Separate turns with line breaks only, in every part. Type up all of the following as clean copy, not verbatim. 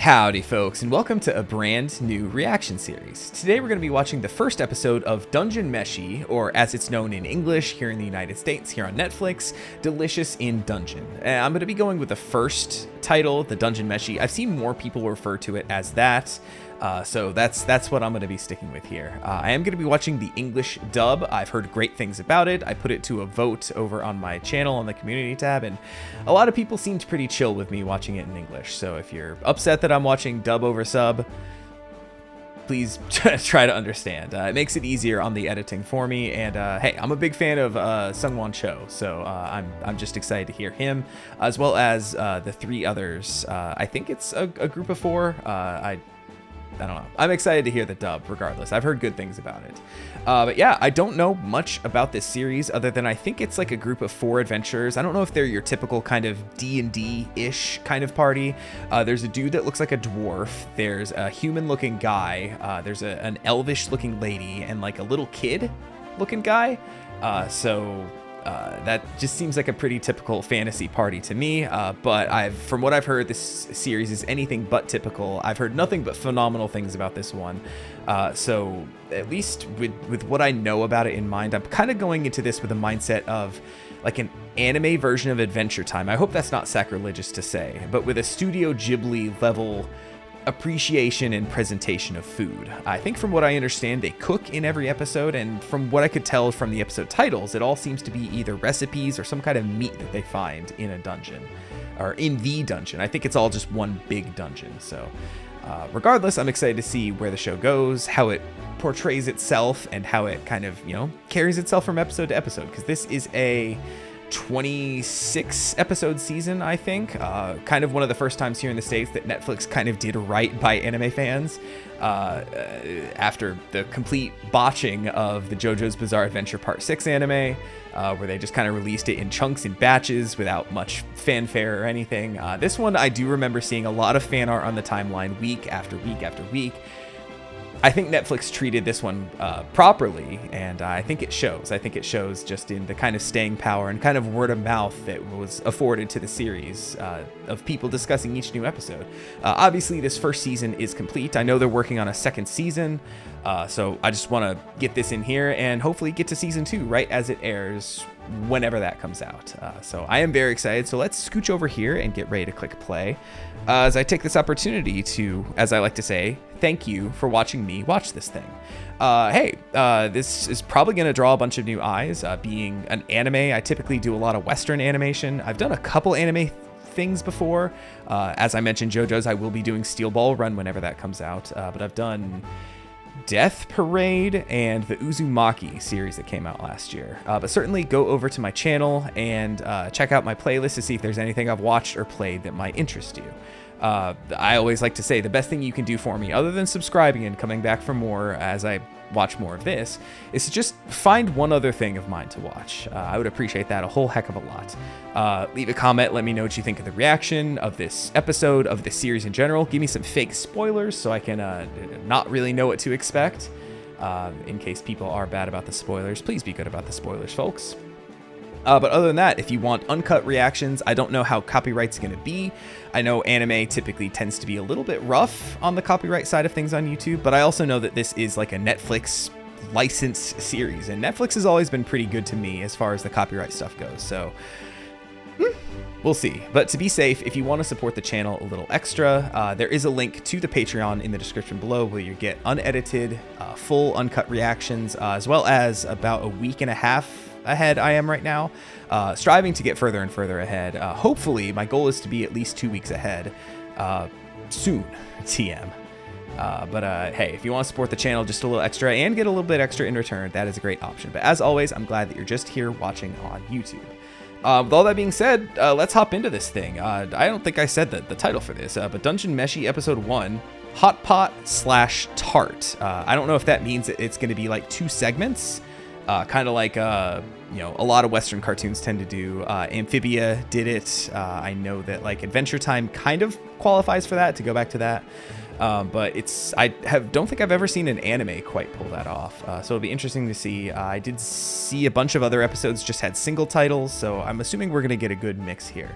Howdy folks, and welcome to a brand new reaction series. Today we're going to be watching the first episode of Dungeon Meshi, or as it's known in English here in the United States, here on Netflix, Delicious in Dungeon. I'm going to be going with the first title, the Dungeon Meshi. I've seen more people refer to it as that, so that's what I'm going to be sticking with here. I am going to be watching the English dub. I've heard great things about it. I put it to a vote over on my channel on the community tab, and a lot of people seemed pretty chill with me watching it in English. So if you're upset that I'm watching dub over sub, please try to understand. It makes it easier on the editing for me, and hey, I'm a big fan of Sungwon Cho, so I'm just excited to hear him, as well as the three others. I think it's a group of four. I don't know. I'm excited to hear the dub regardless. I've heard good things about it. But yeah, I don't know much about this series other than I think it's like a group of 4 adventurers. I don't know if they're your typical kind of D&D-ish kind of party. There's a dude that looks like a dwarf. There's a human-looking guy. There's an elvish-looking lady and like a little kid-looking guy. That just seems like a pretty typical fantasy party to me, but from what I've heard, this series is anything but typical. I've heard nothing but phenomenal things about this one, so at least with what I know about it in mind, I'm kind of going into this with a mindset of like an anime version of Adventure Time. I hope that's not sacrilegious to say, but with a Studio Ghibli level appreciation and presentation of food. I think from what I understand, they cook in every episode, and from what I could tell from the episode titles, it all seems to be either recipes or some kind of meat that they find in a dungeon, or in the dungeon. I think it's all just one big dungeon. So regardless, I'm excited to see where the show goes, how it portrays itself, and how it kind of, carries itself from episode to episode, because this is a 26 episode season, I think. Kind of one of the first times here in the States that Netflix kind of did right by anime fans, after the complete botching of the JoJo's Bizarre Adventure Part 6 anime, where they just kind of released it in chunks and batches without much fanfare or anything. This one, I do remember seeing a lot of fan art on the timeline week after week after week. I think Netflix treated this one properly, and I think it shows. I think it shows just in the kind of staying power and kind of word of mouth that was afforded to the series, of people discussing each new episode. Obviously, this first season is complete. I know they're working on a second season, so I just want to get this in here and hopefully get to season 2 right as it airs, whenever that comes out. So I am very excited. So let's scooch over here and get ready to click play, as I take this opportunity to, as I like to say, thank you for watching me watch this thing. Hey, this is probably going to draw a bunch of new eyes. Being an anime, I typically do a lot of Western animation. I've done a couple anime things before. As I mentioned, JoJo's, I will be doing Steel Ball Run whenever that comes out, but I've done Death Parade and the Uzumaki series that came out last year. But certainly go over to my channel and check out my playlist to see if there's anything I've watched or played that might interest you. I always like to say the best thing you can do for me, other than subscribing and coming back for more as I watch more of this, is to just find one other thing of mine to watch. I would appreciate that a whole heck of a lot. Leave a comment, let me know what you think of the reaction of this episode, of the series in general. Give me some fake spoilers so I can not really know what to expect. In case people are bad about the spoilers, please be good about the spoilers, folks. But other than that, if you want uncut reactions, I don't know how copyright's going to be. I know anime typically tends to be a little bit rough on the copyright side of things on YouTube, but I also know that this is like a Netflix licensed series, and Netflix has always been pretty good to me as far as the copyright stuff goes, so we'll see. But to be safe, if you want to support the channel a little extra, there is a link to the Patreon in the description below where you get unedited, full uncut reactions, as well as about a week and a half ahead I am right now, striving to get further and further ahead. Hopefully my goal is to be at least 2 weeks ahead soon, TM. But hey, if you want to support the channel just a little extra and get a little bit extra in return, that is a great option. But as always, I'm glad that you're just here watching on YouTube. With all that being said, let's hop into this thing. I don't think I said the title for this, but Dungeon Meshi Episode 1, Hot Pot / Tart. I don't know if that means it's going to be like 2 segments, kind of like a lot of Western cartoons tend to do. Amphibia did it. I know that like Adventure Time kind of qualifies for that, to go back to that. But don't think I've ever seen an anime quite pull that off. So it'll be interesting to see. I did see a bunch of other episodes just had single titles, so I'm assuming we're going to get a good mix here.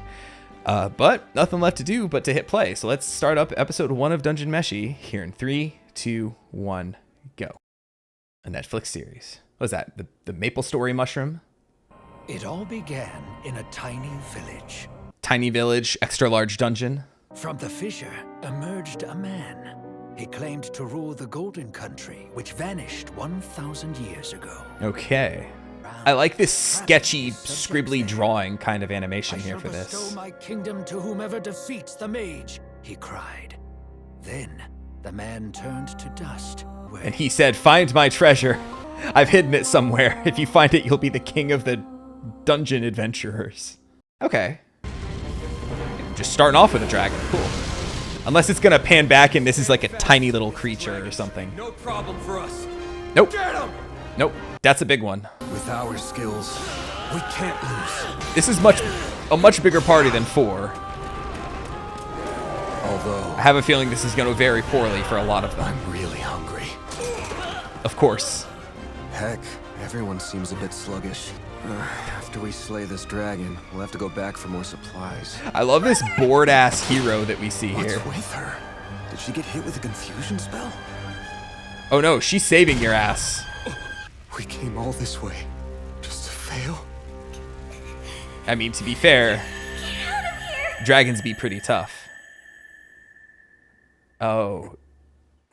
But nothing left to do but to hit play. So let's start up episode 1 of Dungeon Meshi here in 3, 2, 1, go. A Netflix series. What was that? The Maple Story mushroom?
It all began in a tiny village.
Tiny village, extra large dungeon.
From the fissure emerged a man. He claimed to rule the Golden Country, which vanished 1,000 years ago.
Okay. I like this sketchy, scribbly drawing kind of animation here for this.
I shall bestow my kingdom to whomever defeats the mage, he cried. Then the man turned to dust.
And he said, find my treasure. I've hidden it somewhere. If you find it, you'll be the king of the dungeon adventurers. Okay. Just starting off with a dragon. Cool. Unless it's gonna pan back and this is like a tiny little creature or something.
No problem for us.
Nope.
Get him!
Nope. That's a big one.
With our skills, we can't lose.
This is a much bigger party than 4.
Although
I have a feeling this is going to go very poorly for a lot of them.
I'm really hungry.
Of course.
Heck, everyone seems a bit sluggish. After we slay this dragon, we'll have to go back for more supplies.
I love this bored-ass hero that we see here.
What's with her? Did she get hit with a confusion spell?
Oh no, she's saving your ass.
We came all this way, just to fail?
I mean, to be fair, dragons be pretty tough. Oh.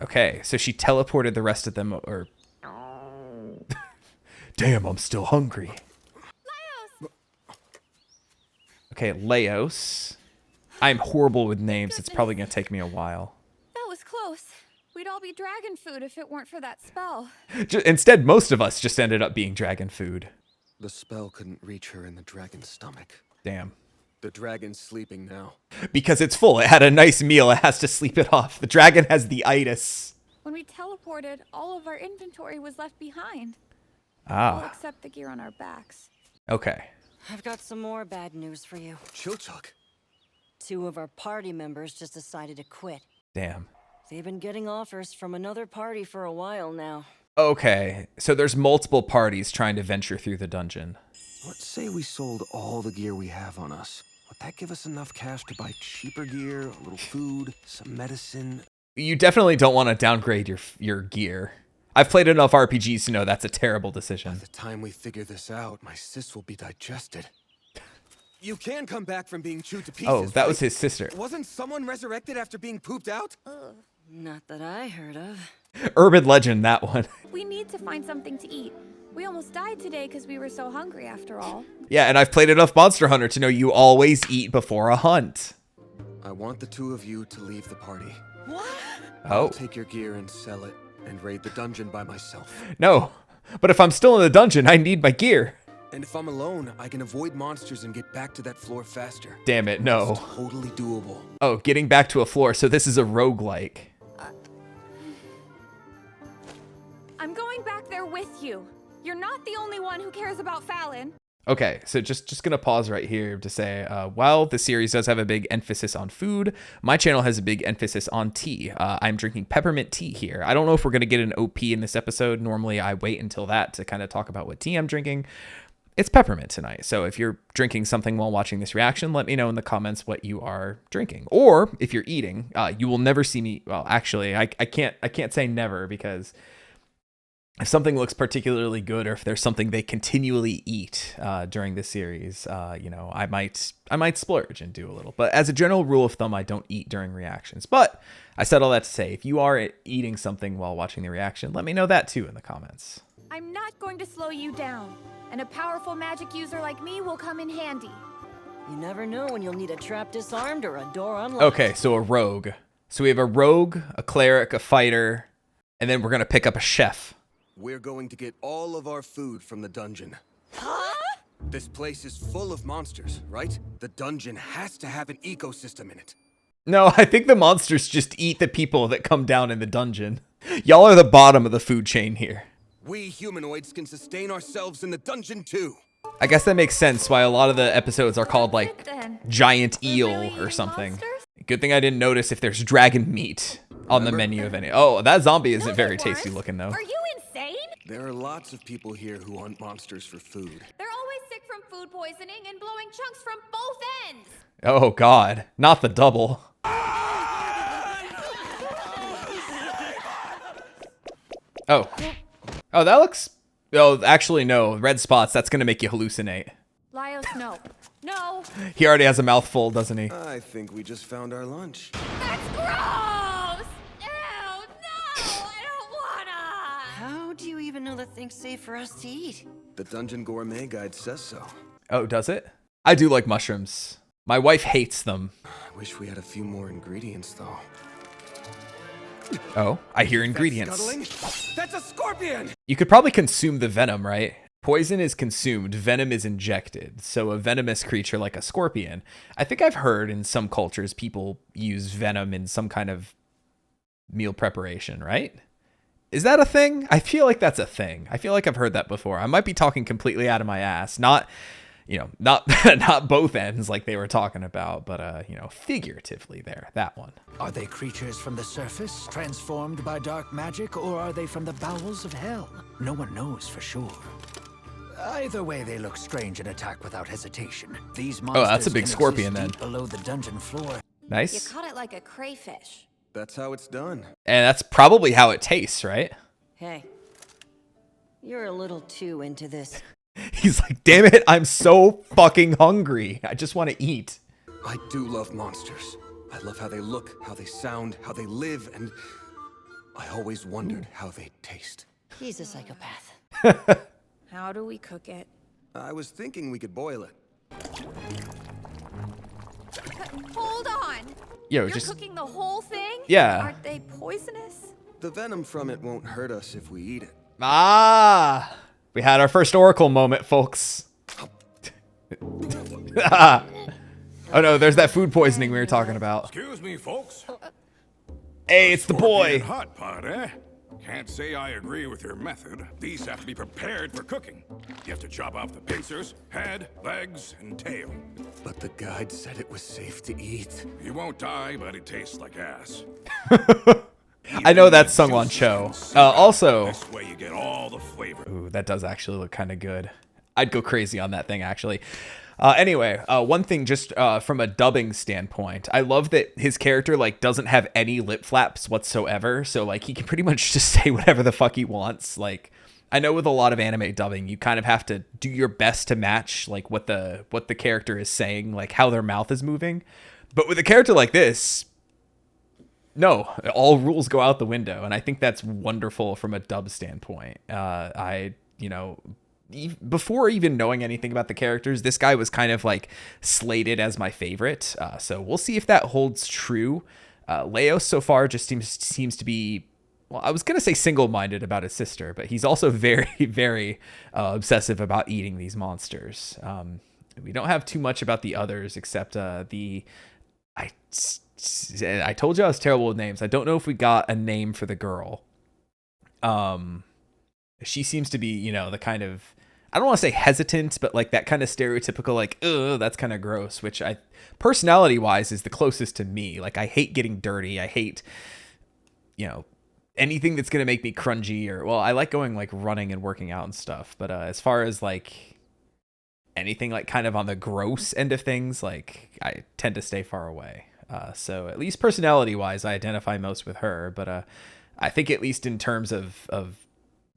Okay, so she teleported the rest of them, or... Damn, I'm still hungry. Okay, Laos. I'm horrible with names. It's probably going to take me a while.
That was close. We'd all be dragon food if it weren't for that spell.
Instead, most of us just ended up being dragon food.
The spell couldn't reach her in the dragon's stomach.
Damn.
The dragon's sleeping now.
Because it's full. It had a nice meal. It has to sleep it off. The dragon has the itis.
When we teleported, all of our inventory was left behind.
Ah.
All except the gear on our backs.
Okay.
I've got some more bad news for you.
Chilchuk.
2 of our party members just decided to quit.
Damn.
They've been getting offers from another party for a while now.
Okay. So there's multiple parties trying to venture through the dungeon.
Let's say we sold all the gear we have on us. Would that give us enough cash to buy cheaper gear, a little food, some medicine?
You definitely don't want to downgrade your gear. I've played enough RPGs to know that's a terrible decision.
By the time we figure this out, my sis will be digested. You can come back from being chewed to pieces.
Oh, that was his sister.
Wasn't someone resurrected after being pooped out?
Not that I heard of.
Urban legend, that one.
We need to find something to eat. We almost died today because we were so hungry after all.
Yeah, and I've played enough Monster Hunter to know you always eat before a hunt.
I want the 2 of you to leave the party.
What?
Oh.
I'll take your gear and sell it, and raid the dungeon by myself.
No. But if I'm still in the dungeon, I need my gear.
And if I'm alone, I can avoid monsters and get back to that floor faster.
Damn it, no.
It's totally doable.
Oh, getting back to a floor. So this is a roguelike.
I'm going back there with you. You're not the only one who cares about Fallon.
Okay, so just gonna pause right here to say, while the series does have a big emphasis on food, my channel has a big emphasis on tea. I'm drinking peppermint tea here. I don't know if we're gonna get an OP in this episode. Normally I wait until that to kind of talk about what tea I'm drinking. It's peppermint tonight. So if you're drinking something while watching this reaction, let me know in the comments what you are drinking. Or if you're eating, you will never see me. Well, actually, I can't say never, because if something looks particularly good, or if there's something they continually eat during the series, you know, I might splurge and do a little. But as a general rule of thumb, I don't eat during reactions. But I said all that to say, if you are eating something while watching the reaction, let me know that too in the comments.
I'm not going to slow you down, and a powerful magic user like me will come in handy.
You never know when you'll need a trap disarmed or a door unlocked.
Okay, so a rogue. So we have a rogue, a cleric, a fighter, and then we're gonna pick up a chef.
We're going to get all of our food from the dungeon. This place is full of monsters, right? The dungeon has to have an ecosystem in it.
No, I think the monsters just eat the people that come down in the dungeon. Y'all are the bottom of the food chain here.
We humanoids can sustain ourselves in the dungeon too.
I guess that makes sense why a lot of the episodes are called like
Then.
giant
We're
eel
really
or
eating
something.
monsters?
Good thing I didn't notice if there's dragon meat on the menu of any. Oh, that zombie isn't very tasty looking though.
Are you insane?
There are lots of people here who hunt monsters for food.
They're always sick from food poisoning and blowing chunks from both ends.
Oh God, not the double. Oh. Oh, that looks... Oh, actually, no. Red spots, that's going to make you hallucinate.
Laios, no. No!
He already has a mouthful, doesn't he?
I think we just found our lunch.
That's gross! Ew, no! I don't wanna!
How do you even know the thing's safe for us to eat?
The Dungeon Gourmet Guide says so.
Oh, does it? I do like mushrooms. My wife hates them.
I wish we had a few more ingredients, though.
Oh, I hear ingredients.
Scuttling? That's a scorpion!
You could probably consume the venom, right? Poison is consumed, venom is injected. So a venomous creature like a scorpion. I think I've heard in some cultures people use venom in some kind of meal preparation, right? Is that a thing? I feel like that's a thing. I feel like I've heard that before. I might be talking completely out of my ass. Not, you know, not not both ends like they were talking about, but you know, figuratively there, that one.
Are they creatures from the surface, transformed by dark magic, or are they from the bowels of hell? No one knows for sure. Either way, they look strange and attack without hesitation. These monsters
that's a big
can
scorpion
exist
then.
deep below the dungeon floor.
You
Nice.
caught it like a crayfish.
That's how it's done.
And that's probably how it tastes, right?
Hey, you're a little too into this.
He's like, damn it, I'm so fucking hungry. I just want to eat.
I do love monsters. I love how they look, how they sound, how they live, and I always wondered how they taste.
He's a psychopath.
How do we cook it?
I was thinking we could boil it.
Hold on!
Yo,
You're
just...
cooking the whole thing?
Yeah.
Aren't they poisonous?
The venom from it won't hurt us if we eat it.
Ah! We had our first Oracle moment, folks. Oh no, there's that food poisoning we were talking about.
Excuse me, folks.
Hey, it's the boy.
Scorpion hot pot, eh? Can't say I agree with your method. These have to be prepared for cooking. You have to chop off the pincers, head, legs, and tail.
But the guide said it was safe to eat.
You won't die, but it tastes like ass.
I know that's sung on Cho. Also,
This way you get all the flavor.
ooh, that does actually look kind of good. I'd go crazy on that thing, actually. Anyway, one thing just from a dubbing standpoint, I love that his character like doesn't have any lip flaps whatsoever. So like he can pretty much just say whatever the fuck he wants. Like I know with a lot of anime dubbing, you kind of have to do your best to match like what the character is saying, like how their mouth is moving. But with a character like this, no, all rules go out the window, and I think that's wonderful from a dub standpoint. Before even knowing anything about the characters, this guy was kind of like slated as my favorite. So we'll see if that holds true. Leos so far just seems to be, well, I was going to say single-minded about his sister, but he's also very, very obsessive about eating these monsters. We don't have too much about the others except I told you I was terrible with names. I don't know if we got a name for the girl. She seems to be, the kind of, I don't want to say hesitant, but like that kind of stereotypical, like, ugh, that's kind of gross, which personality wise is the closest to me. Like I hate getting dirty. I hate, anything that's going to make me cringy I like going like running and working out and stuff. But as far as like anything like kind of on the gross end of things, like I tend to stay far away. So at least personality wise, I identify most with her, but I think at least in terms of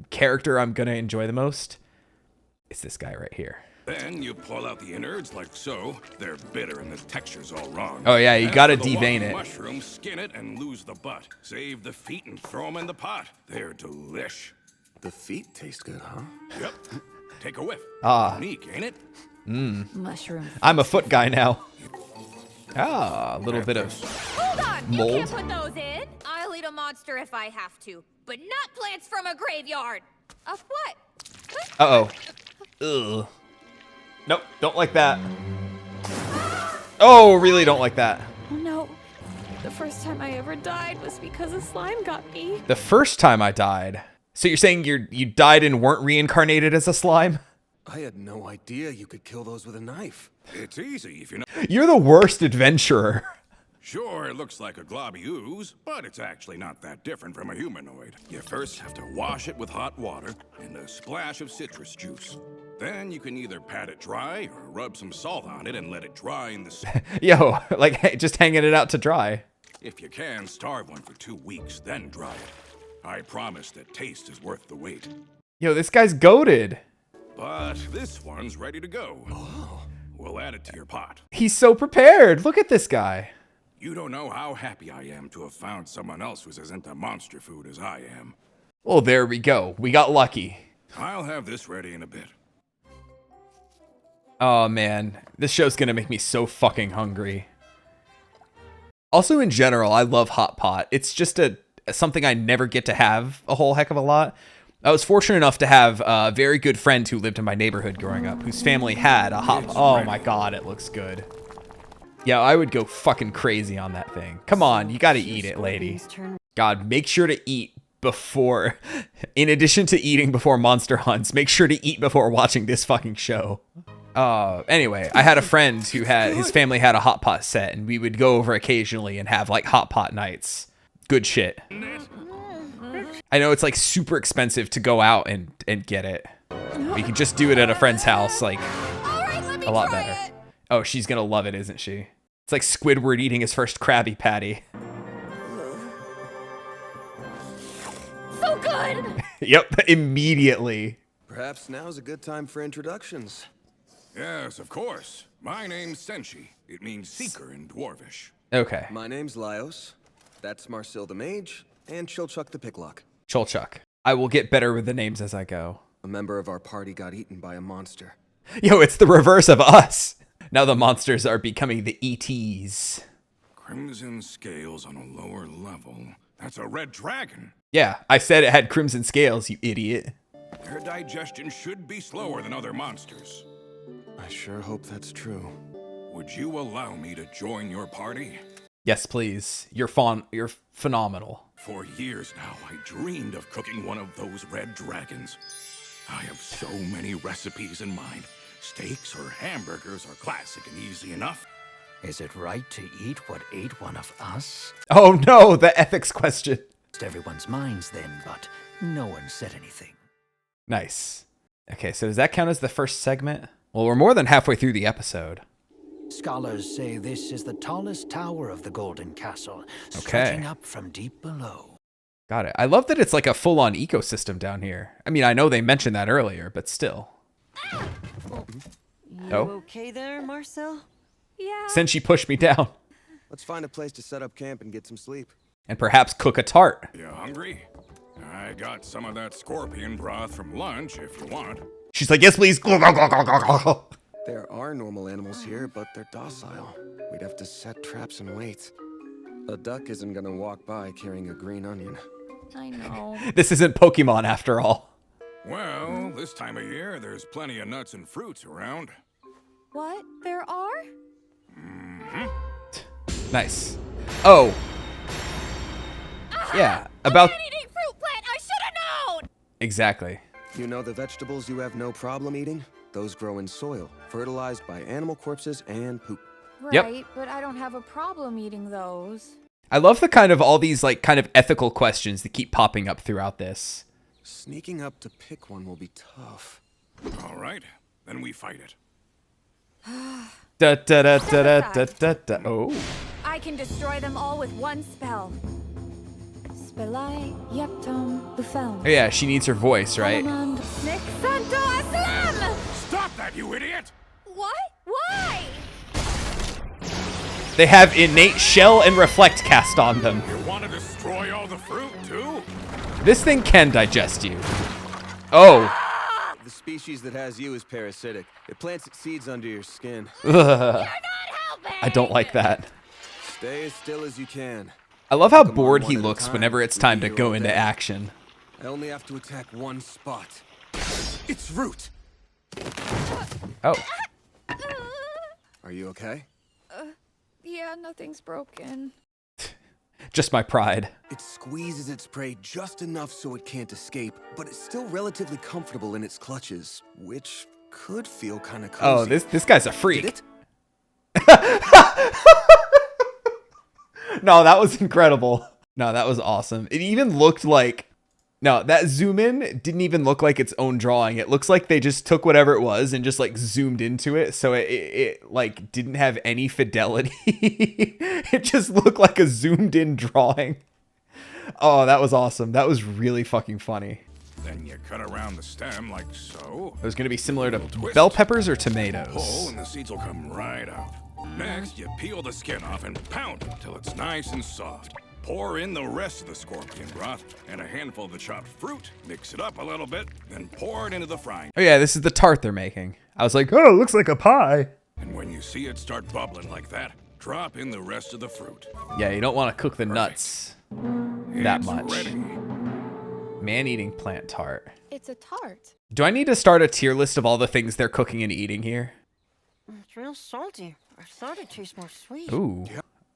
character I'm going to enjoy the most, it's this guy right here.
Then you pull out the innards like so. They're bitter and the texture's all wrong.
Oh yeah, you
As
gotta
for the
devein
walking
it.
Mushroom, skin it and lose the butt. Save the feet and throw them in the pot. They're delish.
The feet taste good, huh?
Yep. Take a whiff.
Ah.
Unique, ain't it?
Mushroom.
I'm a foot guy now. A little bit of
Hold on!
mold.
You can't put those in! I'll eat a monster if I have to, but not plants from a graveyard! Of what?
Uh-oh. Ugh. Nope, don't like that. Oh, really don't like that.
Oh no. The first time I ever died was because a slime got me.
The first time I died. So you're saying you died and weren't reincarnated as a slime?
I had no idea you could kill those with a knife.
It's easy if you know.
You're the worst adventurer.
Sure, it looks like a globby ooze, but it's actually not that different from a humanoid. You first have to wash it with hot water and a splash of citrus juice. Then you can either pat it dry or rub some salt on it and let it dry in the sun.
Yo, like just hanging it out to dry.
If you can, starve one for 2 weeks, then dry it. I promise that taste is worth the wait.
Yo, this guy's goated.
But this one's ready to go. We'll add it to your pot.
He's so prepared. Look at this guy.
You don't know how happy I am to have found someone else who's as into monster food as I am.
Well, there we go. We got lucky.
I'll have this ready in a bit.
Oh, man. This show's gonna make me so fucking hungry. Also, in general, I love hot pot. It's just something I never get to have a whole heck of a lot. I was fortunate enough to have a very good friend who lived in my neighborhood growing up, whose family had a hot pot. Oh my god, it looks good. Yeah, I would go fucking crazy on that thing. Come on, you gotta eat it, lady. God, make sure to eat before, in addition to eating before monster hunts, make sure to eat before watching this fucking show. Anyway, I had a friend who his family had a hot pot set, and we would go over occasionally and have like hot pot nights. Good shit. I know it's like super expensive to go out and get it. We can just do it at a friend's house, like a lot better. Oh, she's gonna love it, isn't she? It's like Squidward eating his first Krabby Patty.
So good!
Yep, immediately.
Perhaps now's a good time for introductions.
Yes, of course. My name's Senshi. It means seeker in Dwarvish.
Okay,
My name's Laios. That's Marcel the Mage, and Chilchuck the Picklock.
Cholchuk. I will get better with the names as I go.
A member of our party got eaten by a monster.
Yo, it's the reverse of us. Now the monsters are becoming the ETs.
Crimson scales on a lower level. That's a red dragon.
Yeah, I said it had crimson scales, you idiot.
Their digestion should be slower than other monsters.
I sure hope that's true.
Would you allow me to join your party?
Yes, please. You're phenomenal.
For years now, I dreamed of cooking one of those red dragons. I have so many recipes in mind. Steaks or hamburgers are classic and easy enough.
Is it right to eat what ate one of us?
Oh no, the ethics question.
It's everyone's minds then, but no one said anything.
Nice. Okay, so does that count as the first segment? Well, we're more than halfway through the episode.
Scholars say this is the tallest tower of the Golden Castle, stretching up from deep below.
Got it. I love that it's like a full-on ecosystem down here. I mean, I know they mentioned that earlier, but still.
You
Oh.
okay there, Marcel?
Yeah.
Since she pushed me down.
Let's find a place to set up camp and get some sleep.
And perhaps cook a tart.
You hungry? I got some of that scorpion broth from lunch if you want.
She's like, yes, please.
There are normal animals here, but they're docile. We'd have to set traps and wait. A duck isn't gonna walk by carrying a green onion.
I know.
This isn't Pokemon after all.
Well, this time of year, there's plenty of nuts and fruits around.
What? There are?
Nice. Oh. Yeah, about...
Eating fruit plant! I should have known!
Exactly.
You know the vegetables you have no problem eating? Those grow in soil, fertilized by animal corpses and poop.
Yep.
Right, but I don't have a problem eating those.
I love the kind of all these like kind of ethical questions that keep popping up throughout this.
Sneaking up to pick one will be tough.
All right, then we fight it.
Da da da da da da da. Oh.
I can destroy them all with one spell. Spelai Yeptom Bufel.
Oh yeah, she needs her voice, right?
Stop that, you idiot!
What? Why?
They have innate shell and reflect cast on them.
You want to destroy all the fruit, too?
This thing can digest you. Oh.
The species that has you is parasitic. It plants its seeds under your skin.
I don't like that.
Stay as still as you can.
I love how
Come on,
bored
one
he
at a
looks
time.
whenever it's
We
time
be
to
here
go
all
into
day.
action.
I only have to attack one spot. Its root.
Oh.
Are you okay?
Yeah, nothing's broken.
Just my pride.
It squeezes its prey just enough so it can't escape, but it's still relatively comfortable in its clutches, which could feel kind of cozy.
Oh, this guy's a
Did
freak.
it?
No, that was incredible. No, that was awesome. It even looked like No, that zoom in didn't even look like its own drawing. It looks like they just took whatever it was and just like zoomed into it. So it like didn't have any fidelity. It just looked like a zoomed in drawing. Oh, that was awesome. That was really fucking funny.
Then you cut around the stem like so.
It was going to be similar to
Twist.
bell peppers or
Pull
tomatoes.
and the seeds will come right out. Next, you peel the skin off and pound it till it's nice and soft. Pour in the rest of the scorpion broth and a handful of the chopped fruit. Mix it up a little bit, then pour it into the frying.
Oh yeah, this is the tart they're making. I was like, oh, it looks like a pie.
And when you see it start bubbling like that, drop in the rest of the fruit.
Yeah, you don't want to cook the nuts that
It's
much.
ready.
Man-eating plant tart.
It's a tart.
Do I need to start a tier list of all the things they're cooking and eating here?
It's real salty. I thought it tastes more sweet.
Ooh,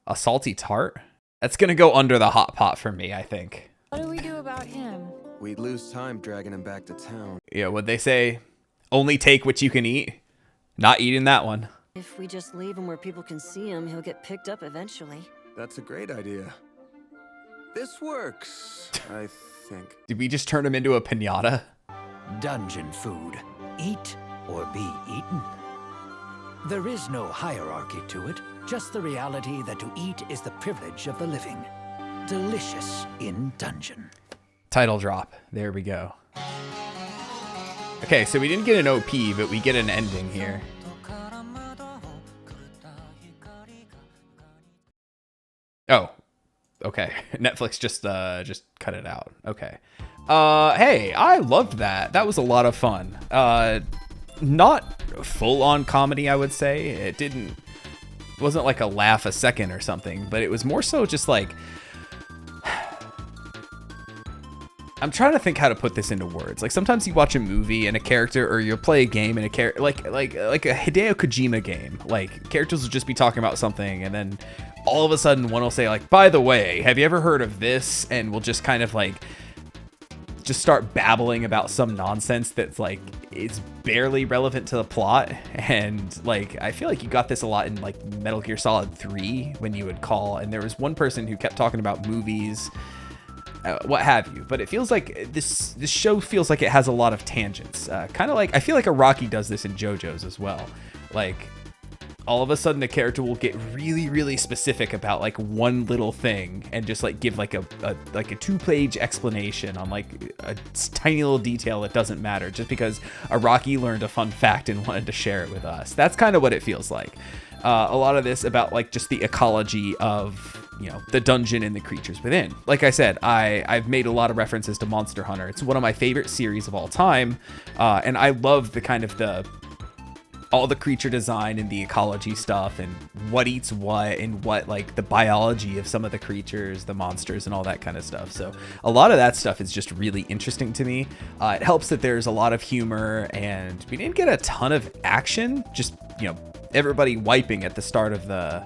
a salty tart? That's gonna go under the hot pot for me, I think.
What do we do about him?
We'd lose time dragging him back to town.
Yeah, what'd they say? Only take what you can eat? Not eating that one.
If we just leave him where people can see him, he'll get picked up eventually.
That's a great idea. This works, I think.
Did we just turn him into a piñata?
Dungeon food. Eat or be eaten. There is no hierarchy to it, just the reality that to eat is the privilege of the living. Delicious in dungeon.
Title drop. There we go. Okay, so we didn't get an OP, but we get an ending here. Oh, okay. Netflix just cut it out. Okay. Hey, I loved that. That was a lot of fun. Not full on comedy, I would say. It wasn't like a laugh a second or something, but it was more so just like, I'm trying to think how to put this into words. Like sometimes you watch a movie and a character, or you'll play a game and a character, like a Hideo Kojima game. Like characters will just be talking about something, and then all of a sudden one will say like, by the way, have you ever heard of this? And we'll just kind of like just start babbling about some nonsense that's like it's barely relevant to the plot. And like I feel like you got this a lot in like Metal Gear Solid 3 when you would call, and there was one person who kept talking about movies, what have you, but it feels like this show feels like it has a lot of tangents, kind of like I feel like Araki does this in JoJo's as well. Like all of a sudden a character will get really specific about like one little thing and just like give like a 2-page explanation on like a tiny little detail that doesn't matter, just because Araki learned a fun fact and wanted to share it with us. That's kind of what it feels like. A lot of this about like just the ecology of, you know, the dungeon and the creatures within. Like I said, I've made a lot of references to Monster Hunter. It's one of my favorite series of all time, and I love the kind of all the creature design and the ecology stuff and what eats what and what like the biology of some of the creatures, the monsters and all that kind of stuff. So a lot of that stuff is just really interesting to me. It helps that there's a lot of humor, and we didn't get a ton of action, just, you know, everybody wiping at the start of the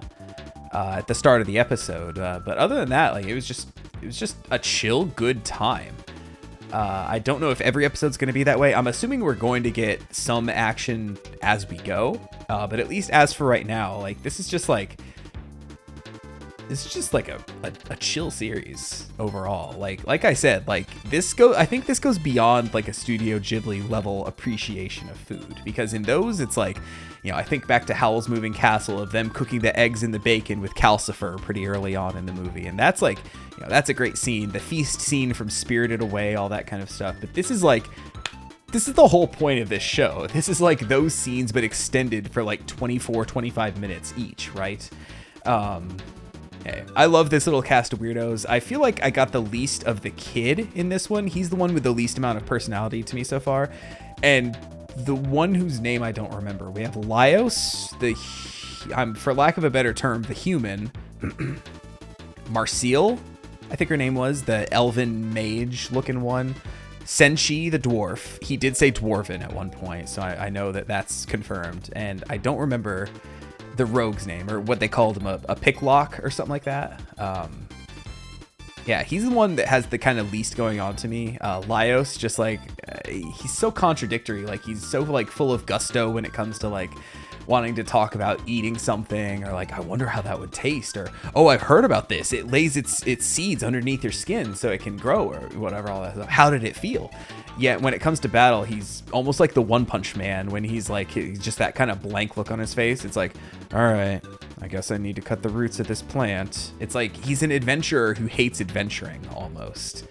episode. But other than that, like it was just a chill, good time. I don't know if every episode's going to be that way. I'm assuming we're going to get some action as we go. But at least as for right now, like this is just like a chill series overall. Like I said, like I think this goes beyond like a Studio Ghibli level appreciation of food, because in those it's like, you know, I think back to Howl's Moving Castle, of them cooking the eggs and the bacon with calcifer pretty early on in the movie, and that's like, you know, that's a great scene. The feast scene from Spirited Away, all that kind of stuff. But this is the whole point of this show. This is like those scenes but extended for like 24-25 minutes each, right? I love this little cast of weirdos. I feel like I got the least of the kid in this one. He's the one with the least amount of personality to me so far. And the one whose name I don't remember. We have Laios, for lack of a better term, the human. Marcille, I think her name was, the elven mage looking one. Senshi, the dwarf. He did say dwarven at one point, so I know that that's confirmed. And I don't remember the rogue's name, or what they called him, a picklock or something like that. Yeah, he's the one that has the kind of least going on to me. Laios, just like he's so contradictory. Like he's so like full of gusto when it comes to like wanting to talk about eating something, or like, I wonder how that would taste, or, oh, I've heard about this. It lays its seeds underneath your skin so it can grow, or whatever, all that stuff. How did it feel? Yet when it comes to battle, he's almost like the One Punch Man, when he's just that kind of blank look on his face. It's like, all right, I guess I need to cut the roots of this plant. It's like he's an adventurer who hates adventuring almost.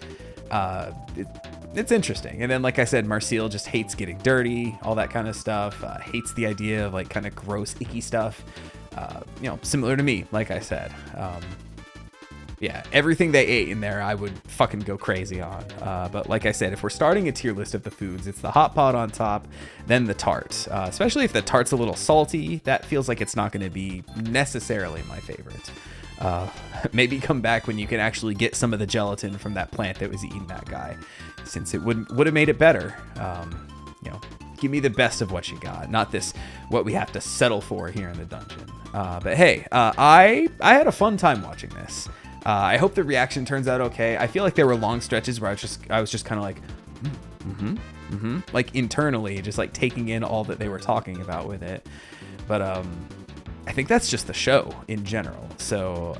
It's interesting. And then, like I said, Marcel just hates getting dirty, all that kind of stuff. Hates the idea of like kind of gross, icky stuff. Similar to me, like I said. Yeah, everything they ate in there, I would fucking go crazy on. But like I said, if we're starting a tier list of the foods, it's the hot pot on top, then the tart. Especially if the tart's a little salty, that feels like it's not going to be necessarily my favorite. Maybe come back when you can actually get some of the gelatin from that plant that was eating that guy, since it would have made it better. Give me the best of what you got, not this what we have to settle for here in the dungeon. But hey, I had a fun time watching this. I hope the reaction turns out okay. I feel like there were long stretches where I was just kind of like, like internally, just like taking in all that they were talking about with it. But I think that's just the show in general. So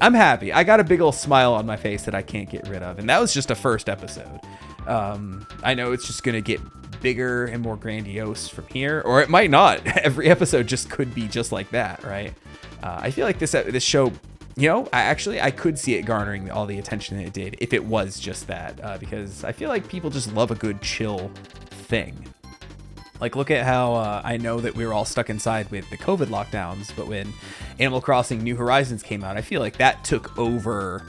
I'm happy. I got a big old smile on my face that I can't get rid of. And that was just a first episode. I know it's just going to get bigger and more grandiose from here, or it might not. Every episode just could be just like that, right? I feel like this show, I could see it garnering all the attention that it did if it was just that, because I feel like people just love a good chill thing. Like, look at how I know that we were all stuck inside with the COVID lockdowns, but when Animal Crossing New Horizons came out, I feel like that took over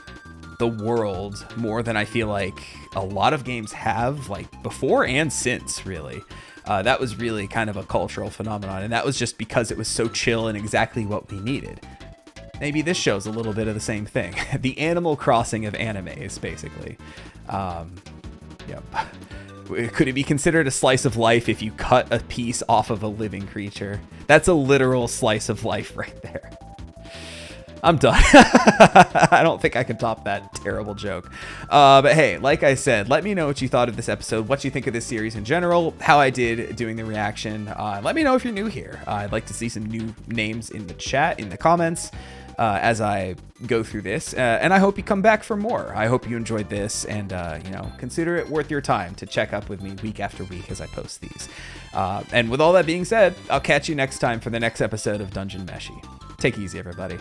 the world more than I feel like a lot of games have, like before and since, really. That was really kind of a cultural phenomenon, and that was just because it was so chill and exactly what we needed. Maybe this show's a little bit of the same thing. The Animal Crossing of animes, basically. Could it be considered a slice of life if you cut a piece off of a living creature? That's a literal slice of life right there. I'm done. I don't think I can top that terrible joke. But hey, like I said, let me know what you thought of this episode, what you think of this series in general, how I did doing the reaction. Let me know if you're new here. I'd like to see some new names in the chat, in the comments, as I go through this. And I hope you come back for more. I hope you enjoyed this, and consider it worth your time to check up with me week after week as I post these. And with all that being said, I'll catch you next time for the next episode of Dungeon Meshi. Take it easy, everybody.